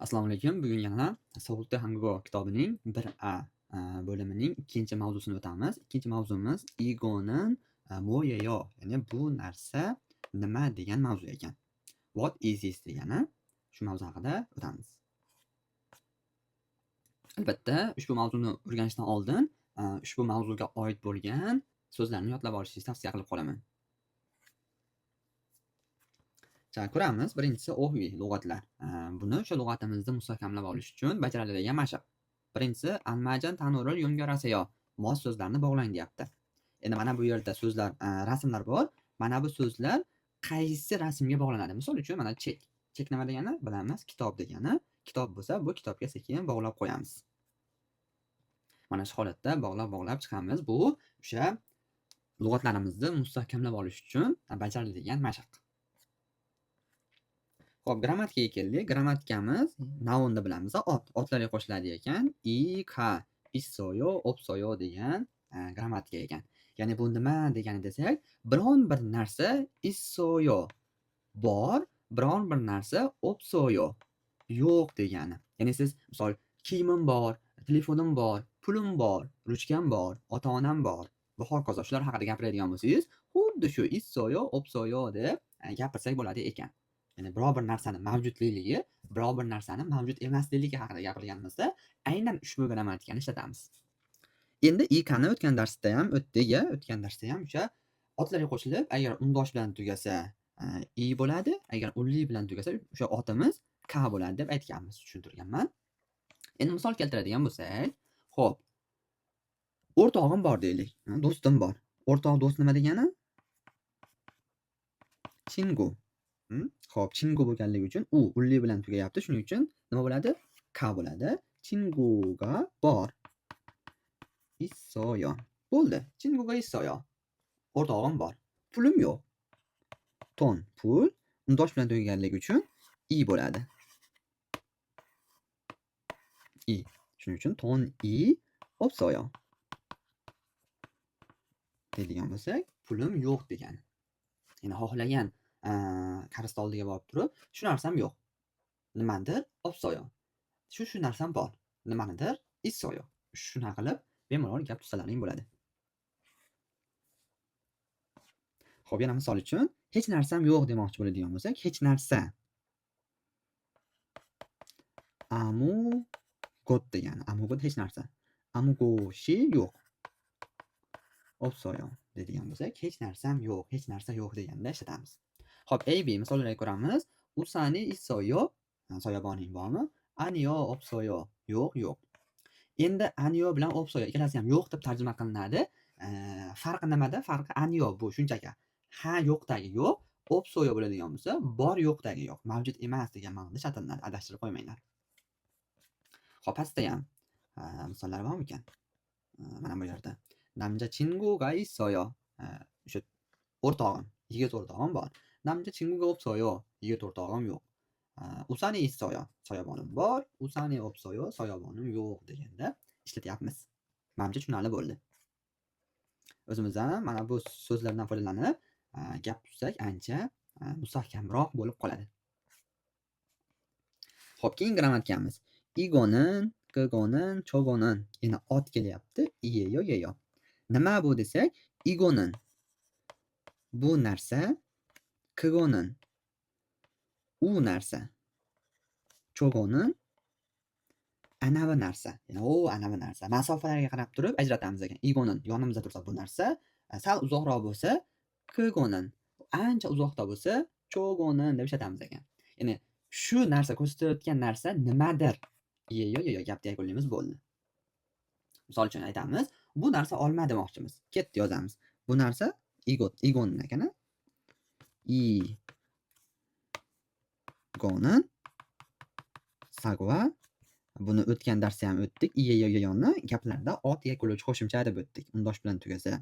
Assalomu alaykum. Bugun yana Sog'liqda Hango kitobining 1A bo'limining ikkinchi mavzusini o'tamiz. Ikkinchi mavzumiz egoning mo'yayo, ya'ni bu narsa nima degan mavzu ekan. What is this degani shu mavzu haqida o'tamiz. Albatta, ushbu mavzuni o'rganishdan oldin ushbu mavzuga oid bo'lgan so'zlarni yodlab olishingizni tavsiya qilib qolaman. Ko'ramiz. Birinchisi o'g'viy lug'atlar. Buni o'sha lug'atimizda mustahkamlab olish uchun bajariladigan mashq. Birinchisi anmajan tanurul yongoraseyo. Mos so'zlarni bog'lang deyapti. Endi mana bu yerda so'zlar, rasmlar bor. Mana bu so'zlar qaysi rasmga bog'lanadi? Misol uchun mana chek. Chek nima degani? Bilamiz, kitob degani. Kitob bo'lsa, bu kitobga sekin bog'lab qo'yamiz. Mana shu holatda bog'lab chiqamiz. Bu o'sha lug'atlarimizni mustahkamlab olish uchun bajariladigan mashq. Xo'p, grammatikaga keldik. Grammatikamiz nounni bilamiz. Otlarga qo'shiladi ekan. Ka, issoyo, opsoyo degan grammatika ekan. Ya'ni bu nima degani desak, biron bir narsa issoyo bor, biron bir narsa opsoyo yo'q degani. Ya'ni siz misol kiyimim bor, telefonim bor, pulim bor, ruchkam bor, ota-onam bor va hokazo shular haqida gapiradigan bo'lsangiz, xuddi shu issoyo, opsoyo deb gapirsak bo'ladi ekan. Ya'ni biror bir narsani mavjudligi, biror bir narsani mavjud emasligi haqida gapirganimizda aynan ushbu grammatikani ishlatamiz. Endi ikani o'tgan darsda ham o'sha otlarga qo'shilib, agar undosh bilan tugasa i bo'ladi, agar unli bilan tugasa o'sha otimiz ka bo'ladi deb aytganmiz, tushuntirganman. Endi misol keltiradigan bo'lsak, xo'p. O'rtog'im bor deylik, do'stim bor. O'rtoq do'st nima degani? Chingu. Xo'p, chingu bo'lganligi uchun u unli bilan tugayapti. Shuning uchun nima bo'ladi? Ka bo'ladi. Chinguga bor. Issoyo. Bo'ldi. Chinguga issoyo. O'rtog'im bor. Pulim yo'q. Ton pul undosh bilan tugaganligi uchun i bo'ladi. I. Shuning uchun ton i opsoyo. Deydigan bo'lsak, pulim yo'q degani. Ya'ni xohlagan qarista oldiga borib turib, shu narsam yo'q. Nimadir opsoyo. Shu narsam bor. Nimanidir issoyo. Shuna qilib bemalol gap tuzsalaring bo'ladi. Xo'p, yana misol uchun hech narsam yo'q demoqchi bo'ladigan bo'lsak, hech narsa. Amugot degani. Amugot hech narsa. Amugoshi yo'q. Opsoyo deydigan bo'lsak, hech narsam yo'q, hech narsa yo'q deganda ishlatamiz. Xo'p, AB misollarga ko'ramiz. Usani issoyo, soyaboning bormi? Aniyo opsoyo, yo'q. Endi aniyo bilan opsoyo ikkalasi ham yo'q deb tarjima qilinadi. Farqi nimada? Farqi aniyo bu shunchaki ha yo'qdagi yo'q, opsoyo bo'ladigan bo'lsa, bor yo'qdagi yo'q, mavjud emas degan ma'noda ishlatiladi. Adashtirib qo'ymanglar. Xo'p, pastda ham misollar bormi ekan? Mana bu yerda. Namja chinguga issoyo. O'sha o'rtog'im, yigit o'rtog'im bor. Namja chinguga opsoyo, yigit o'rtog'im yo'q. Usani issoyo, soyabonim bor. Usani opsoyo, soyabonim yo'q deganda ishlatyapmiz. Menimcha tushunarli bo'ldi. O'zimiz ham mana bu so'zlardan foydalanib gap tuzsak ancha mustahkamroq bo'lib qoladi. Xo'p, keyin grammatikamiz. Igonin, kgonin, chogonin. Yana ot kelyapti. Iyeyo, yeyo. Nima bu desak, igonin bu narsa, kgonin u narsa, chogonin anavi narsa. Ya'ni o anavi narsa. Masofalarga qarab turib ajratamiz ekan. Igonin yonimizda tursa bu narsa, sal uzoqroq bo'lsa, kgonin ancha uzoqda bo'lsa, chogonin deb ishlatamiz ekan. Ya'ni shu narsa ko'rsatayotgan narsa nimadir? Yeyo, gapni yakunlaymiz bo'ldi. Misol uchun aytamiz, bu narsa olma demoqchimiz. Ketdi yozamiz. Bu narsa igonin ekana. Igonin sagva. Buni o'tgan darsda ham o'tdik. Iyeyo yonni gaplarda ot yakunlovchi qo'shimcha deb o'tdik. Undosh bilan tugasa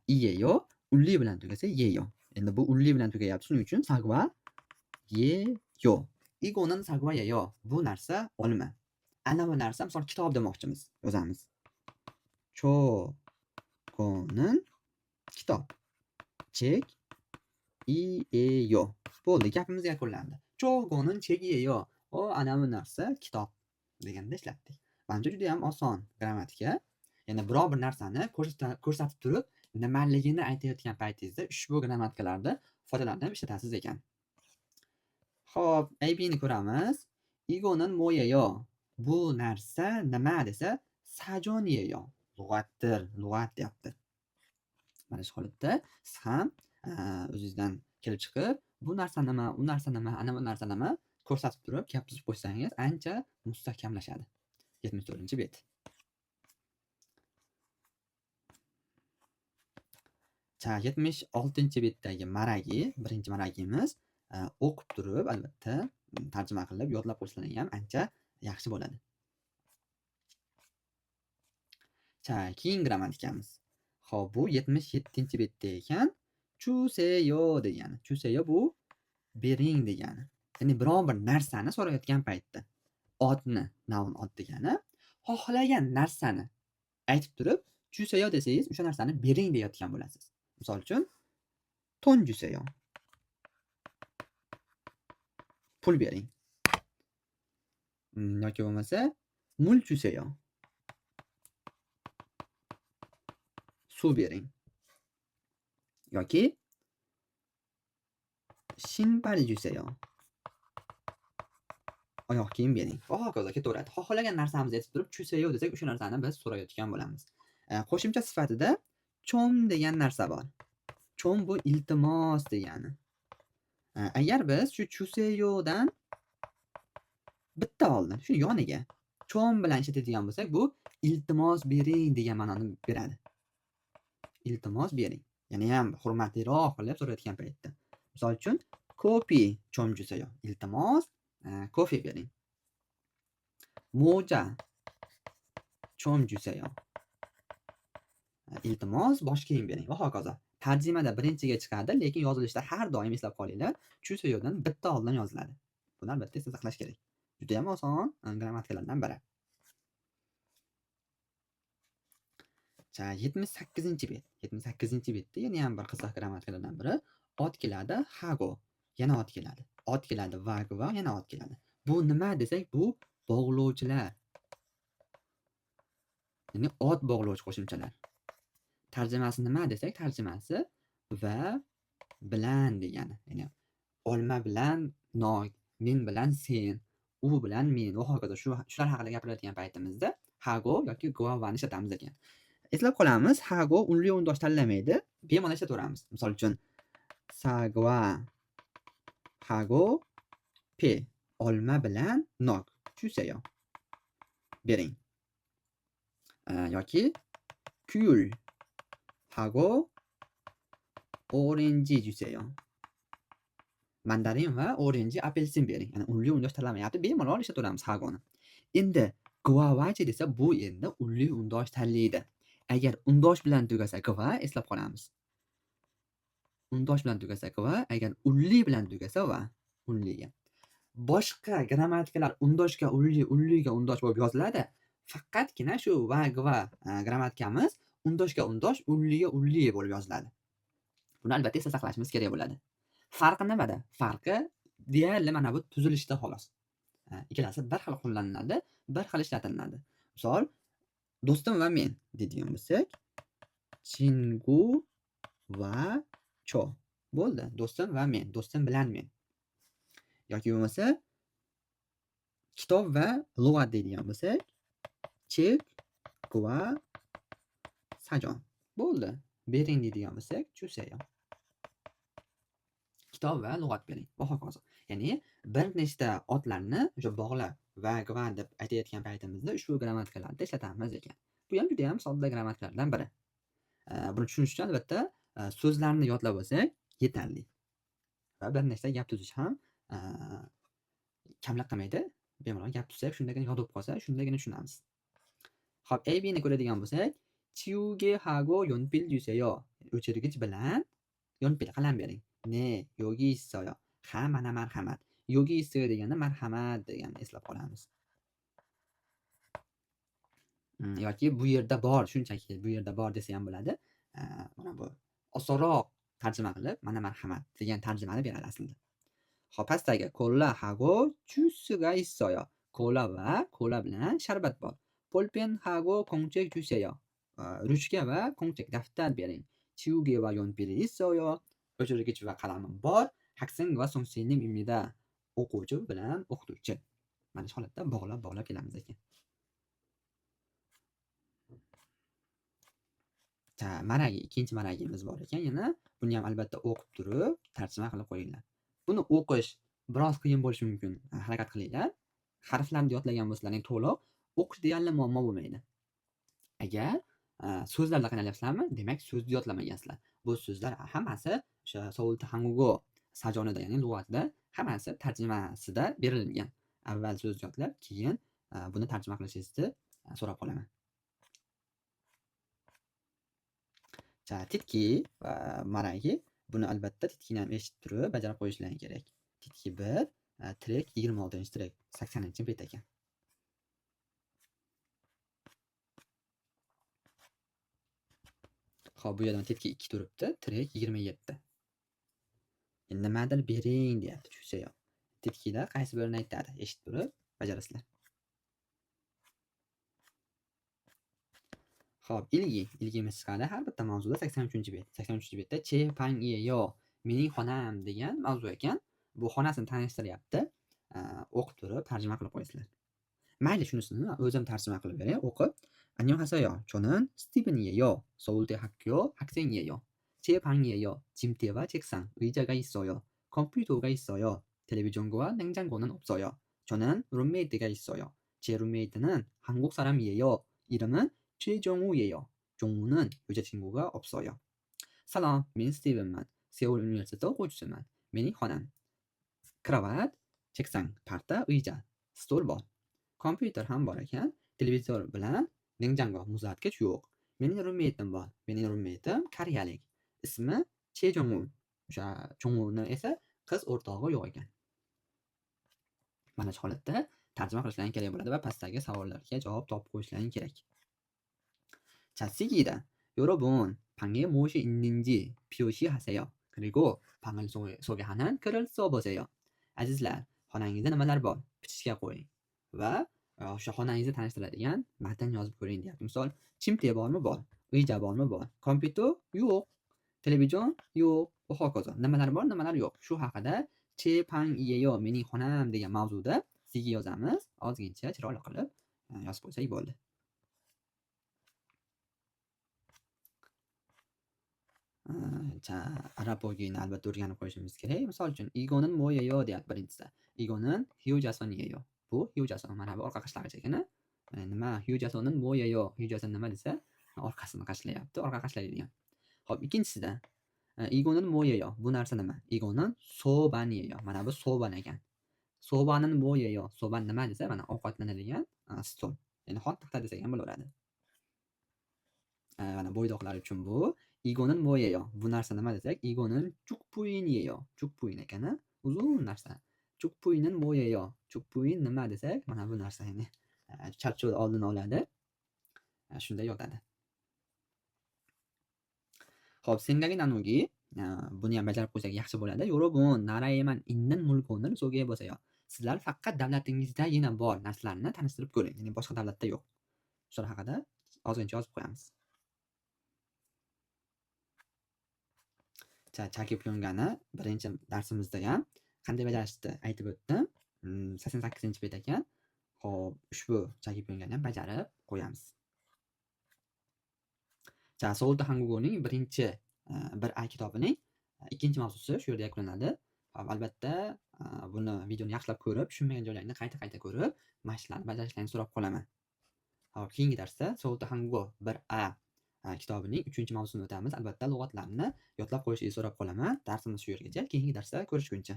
iyeyo, unli bilan tugasa yeyo. Endi bu unli bilan tugayapti. Shuning uchun sagva yeyo. Igonin sagva yeyo. Bu narsa olma. Ana bu narsa misol kitob demoqchimiz. Yozamiz. Chogonin kitob. Chek iyeyo. Bo'ldi, gapimiz yakunlandi. Chogonin chek iyeyo. ana bu narsa kitob deganda ishlatdik. Menimcha juda ham oson grammatika. Ya'ni biror bir narsani ko'rsatib turib, nimaligini aytayotgan paytingizda ushbu grammatikalarni foydalanib ishlatasiz ekan. Xo'p, ABni ko'ramiz. 이거는 뭐예요? Bu narsa nima desa, sajon이에요. Lug'atdir, lug'at deyapti. Mana shu holatda siz ham o'zingizdan kelib chiqib, bu narsa nima, u narsa nima, ana bu narsa nima ko'rsatib turib, gap tuzib qo'ysangiz ancha mustahkamlashadi. 74-bet. Cha 76-betdagi maragi, birinchi maragimiz o'qib turib, albatta, tarjima qilib yodlab qo'ysangiz ham ancha yaxshi bo'ladi. Cha, keyin grammatikamiz. Xo'p, bu 77-betda ekan. Chuseyo degani. Chuseyo bu bering degani. Ya'ni biror bir narsani so'rayotgan paytda otni, noun ot degani, xohlagan narsani aytib turib, chuseyo desangiz, o'sha narsani bering deyotgan bo'lasiz. Misol uchun, ton juseyo. Pul bering. Yoki bo'lmasa, mul juseyo. Suv bering. yoki shinpari juseyo. Oyoq kiyim bering. Va hokazo ketaveradi. Xohlagan narsamizni aytib turib, chuseyo desak, o'sha narsani biz so'rayotgan bo'lamiz. Qo'shimcha sifatida chom degan narsa bor. Chom bu iltimos degani. Agar biz shu chuseyodan bitta oldin, shu yoniga chom bilan ishlatadigan bo'lsak, bu iltimos bering degan ma'noni beradi. Iltimos bering. Ya'ni ham hurmatliroq qilib so'rayotgan paytda. Misol uchun, kopi chom juseyo. Iltimos kofe bering. Moja chom juseyo. Iltimos bosh kiyim bering va hokazo. Tarjimada birinchiga chiqadi, lekin yozilishda har doim eslab qolinglar, chuseyodan bitta oldin yoziladi. Buni albatta esda saqlash kerak. Juda ham oson grammatikalardan biri. 78-bet. 78-betda yana ham bir qiziq grammatikalardan biri. Ot keladi, hago. Yana ot keladi. Ot keladi, va yana ot keladi. Bu nima desak, bu bog'lovchilar. Ya'ni ot bog'lovchi qo'shimchalar. Tarjimasi nima desak, tarjimasi va bilan degani. Ya'ni olma bilan nok, men bilan sen, u bilan men va hokazo shular haqida gapirayotgan paytimizda hago yoki guavani ishlatamiz ekan. Eslab qolamiz, hago unli undosh tanlamaydi, bemalol ishlataveramiz. Misol uchun, sagva hago pe olma bilan nok chuseyo bering. Yoki kuyul hago oranji juseyo. Mandarin va oranji apelsin bering. Ya'ni unli undosh tanlamayapti, bemalol ishlataveramiz hagoni. Endi guavachi desa, bu endi unli undosh tanlaydi. Agar undosh bilan tugasa gva, eslab qolamiz. Undosh bilan tugasa gva, agar unli bilan tugasa va unliga. Boshqa grammatikalar undoshga unli, unliga undosh bo'lib yoziladi. Faqatgina shu va gva grammatikamiz undoshga undosh, unliga unli bo'lib yoziladi. Buni albatta esda saqlashimiz kerak bo'ladi. Farqi nimada? Farqi deyarli mana bu tuzilishda xolos. Ikkalasi bir xil qo'llaniladi, bir xil ishlatiladi. Misol, do'stim va men deydigan bo'lsak, chingu va cho. Bo'ldi. Do'stim va men, do'stim bilan men. Yoki bo'lmasa, kitob va lug'at deydigan bo'lsak, chek va sajon. Bo'ldi. Bering deydigan bo'lsak, chuseyo. Kitob va lug'at bering va hokazo. Ya'ni bir nechta otlarni o'sha bog'lab va gva deb aytayotgan paytimizda ushbu grammatikalarni ishlatamiz ekan. Bu ham juda ham sodda grammatikalardan biri. Buni tushunish uchun albatta so'zlarni yodlab olsak yetarli. Va bir nechta gap tuzish ham kamlik qilmaydi. Bemalol gap tuzsak, shundagina yodib qolsa, shundagina tushunamiz. Xo'p, ABni ko'radigan bo'lsak, chiuge hago yonpil juseyo. O'chirgich bilan yonpil qalam bering. Ne, yogi issoyo. Ha, mana marhamat. Yogi issoyo deganda marhamat deganni eslab qolamiz. Yoki bu yerda bor, shunchaki bu yerda bor desa ham bo'ladi. Mana bu osonroq tarjima qilib, mana marhamat degan tarjimani beradi aslida. Hop, pastdagi 콜라하고 주스가 있어요. 콜라와 콜라 bilan sharbat bor. 볼펜하고 공책 주세요. ruchka va 공책 daftar bering. 지우개 va 연필이 있어요. o'chirgich va qalamim bor. 학생 va 선생님입니다. o'quvchi bilan o'qituvchi. Mana shu holatda bog'lab kelamiz ekan. Maragi, ikkinchi maragimiz bor ekan yana. Buni ham albatta o'qib turib tarjima qilib qo'yinglar. Buni o'qish biroz qiyin bo'lishi mumkin. Harakat qilinglar. Harflarni yodlagan bo'lsalaring to'liq, o'qish deyarli muammo bo'lmaydi. Agar so'zlarda qiynalyapsizlarmi, demak so'zni yodlamagansizlar. Bu so'zlar hammasi o'sha Soul Hangugo sajonida, ya'ni lug'atida hammasi tarjimasida berilgan. Avval so'z yodlab, keyin buni tarjima qilishingizni so'rab qolaman. Titki va maragi buni albatta titkini ham eshitib turib bajarib qo'yishlaring kerak. Titki 1, tirek 26-tirek 80-bet ekan. Xo'p, bu yerda titki 2 turibdi, tirek 27. Nimadir bering deyapti, tushsa-yu. Titkilar qaysi birini aytadi? Eshitib turib bajarasizlar. Xo'p, ilgimiz chiqadi har bitta mavzuda 83-bet. 83-betda che pang ye yo, mening xonam degan mavzu ekan. Bu xonasini tanishtiryapti. O'qib turib tarjima qilib qo'yasizlar. Mayli, shunisini o'zim tarjima qilib beray, o'qib. 안녕하세요. 저는 스티븐이에요. 서울대 학교 학생이에요. 제 방이에요. 침대와 책상, 의자가 있어요. 컴퓨터가 있어요. 텔레비전과 냉장고는 없어요. 저는 룸메이트가 있어요. 제 룸메이트는 한국 사람이에요. 이름은 최정우예요. 종우는 여자친구가 없어요. Salom, men Stevenman. Seul universiteti o'quvchisiman. Mening xonam. Kravat, cheksang, parta, 의자, stol bor. Kompyuter ham bor ekan. Televizor bilan 냉장고, muzlatgich yo'q. Mening rummeytim bor. Mening rummeytim koreyalik. Ismi Chejongu. O'sha Chonguni esa qiz o'rtog'i yo'q ekan. Mana shu holatda tarjima qilishlaring kerak bo'ladi va pastdagi savollarga javob topib qo'yishlaring kerak. Si기다. 여러분, 방에 무엇이 있는지 표시하세요. 그리고 방을 소개하는 글을 써보세요. Azizlar, xonangizda nimalar bor? Bichishga qo'ying va o'sha xonangizni tanishtiradigan matn yozib ko'ring deyapti. Misol, chimte bormi? Bor. Uyja bormi? Bor. Kompyuter? Yo'q. Televizion? Yo'q. Va hokazo. Nimalar bor, nimalar yo'q. Shu haqida che pang iyeyo, mening xonam degan mavzuda sigi yozamiz. Ozgincha chiroyli qilib yozib qo'ysak bo'ldi. arab o'giyini albatta o'rganib qo'yishimiz kerak. Misol uchun, igonin mo'yeyo deyapti birinchisi. Igonin hyujasoniyeyo. Bu hyujason, mana bu orqa qashlag'ich ekan. Nima hyujasonin mo'yeyo, hyujason nima desa, orqasini qashlayapti, orqa qashlaydigan. Xo'p, ikkinchisida igonin mo'yeyo. Bu narsa nima? Igonin sobaniyeyo. Mana bu soban ekan. Sobanin mo'yeyo. Soban nima desa, mana ovqatlanadigan stol. Ya'ni hot taxta desak ham bo'laveradi. mana bo'ydoqlar uchun bu. Igonin mo'yeyo. Bu narsa nima desak, igonin chukpuiniyeyo. Chukpuin ekan, uzun narsa. Chukpuinin mo'yeyo. Chukpuin nima desak, mana bu narsa, ya'ni charchuvni oldini oladi. Shunday yotadi. Xo'p, 생각이 나누기. buni ham bajarib qo'ysak yaxshi bo'ladi. 여러분, 나라에만 있는 물건을 소개해 보세요. Sizlar faqat davlatingizda bor narsalarni tanishtirib ko'ring. Ya'ni boshqa davlatda yo'q. Shular haqida ozgincha yozib qo'yamiz. Chaki Pyongani birinchi darsimizda ham qanday bajarishni aytib o'tdim. 88-bet ekan. Xo'p, ushbu Chaki Pyongani ham bajarib qo'yamiz. Soul Hangugoning birinchi 1A kitobining ikkinchi mavzusi shu yerda yakunlanadi. Albatta, buni videoni yaxshilab ko'rib, tushunmagan joylarini qayta ko'rib, mashqlarni bajarishlarini so'rab qolaman. Hop, keyingi darsda Soul Hangugo 1A kitobining 3-mavzusini o'tamiz. Albatta, lug'atlarni yodlab qo'yishingizni so'rab qolaman. Darsimiz shu yergacha. Keyingi darsda ko'rishguncha.